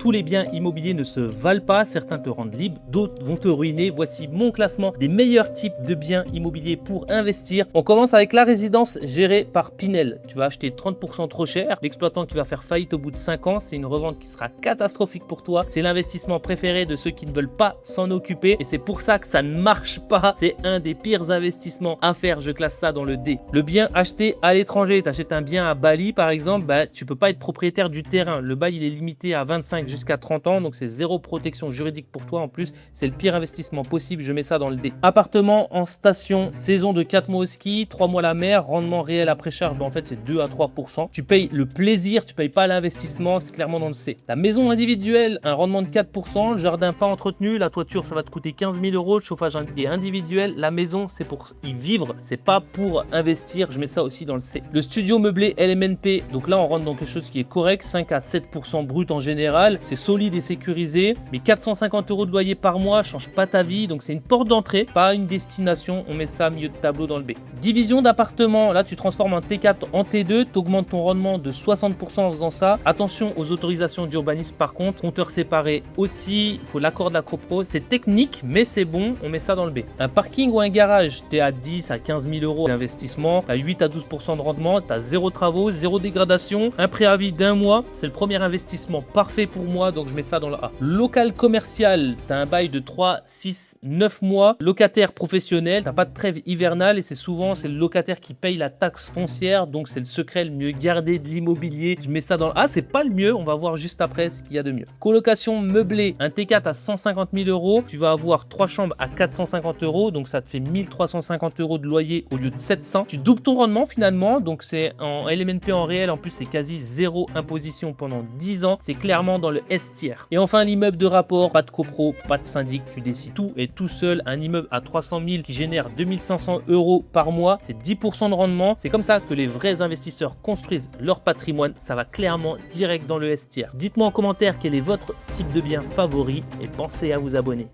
tous les biens immobiliers ne se valent pas, certains te rendent libre, d'autres vont te ruiner. Voici mon classement des meilleurs types de biens immobiliers pour investir. On commence avec la résidence gérée par Pinel. Tu vas acheter 30% trop cher, l'exploitant qui va faire faillite au bout de 5 ans, c'est une revente qui sera catastrophique pour toi. C'est l'investissement préféré de ceux qui ne veulent pas s'en occuper et c'est pour ça que ça ne marche pas. C'est un des pires investissements à faire, je classe ça dans le D. Le bien acheté à l'étranger, tu achètes un bien à Bali par exemple, tu peux pas être propriétaire du terrain. Le bail il est limité à 25 jusqu'à 30 ans, donc c'est zéro protection juridique pour toi. En plus, c'est le pire investissement possible, je mets ça dans le D. Appartement en station, saison de 4 mois au ski, 3 mois la mer, rendement réel après charge, en fait c'est 2 à 3%. Tu payes le plaisir, tu payes pas l'investissement, c'est clairement dans le C. La maison individuelle, un rendement de 4%, le jardin pas entretenu, la toiture ça va te coûter 15 000 €, le chauffage est individuel, la maison c'est pour y vivre, c'est pas pour investir, je mets ça aussi dans le C. Le studio meublé LMNP, donc là on rentre dans quelque chose qui est correct, 5 à 7% brut en général, c'est solide et sécurisé, mais 450 € de loyer par mois change pas ta vie, donc c'est une porte d'entrée, pas une destination, on met ça milieu de tableau dans le B. Division d'appartement, là tu transformes un T4 en T2, tu augmentes ton rendement de 60% en faisant ça. Attention aux autorisations d'urbanisme par contre, compteur séparé aussi, il faut l'accord de la copro, c'est technique mais c'est bon, on met ça dans le B. Un parking ou un garage, tu es à 10 à 15 000 € d'investissement, tu as 8 à 12% de rendement, tu as zéro travaux, zéro dégradation, un préavis d'1 mois, c'est le premier investissement parfait pour moi, donc je mets ça dans le A. Local commercial, tu as un bail de 3, 6, 9 mois, locataire professionnel, tu n'as pas de trêve hivernale et c'est le locataire qui paye la taxe foncière, donc c'est le secret le mieux gardé de l'immobilier. Je mets ça dans le A, c'est pas le mieux, on va voir juste après ce qu'il y a de mieux. Colocation meublée, un T4 à 150 000 €, tu vas avoir 3 chambres à 450 €, donc ça te fait 1350 € de loyer au lieu de 700. Tu doubles ton rendement finalement, donc c'est en LMNP en réel, en plus c'est quasi zéro imposition pendant 10 ans, c'est clairement dans le S tiers. Et enfin l'immeuble de rapport, pas de copro, pas de syndic, tu décides tout et tout seul, un immeuble à 300 000 qui génère 2500 € par mois, c'est 10% de rendement. C'est comme ça que les vrais investisseurs construisent leur patrimoine, ça va clairement direct dans le S tiers. Dites-moi en commentaire quel est votre type de bien favori et pensez à vous abonner.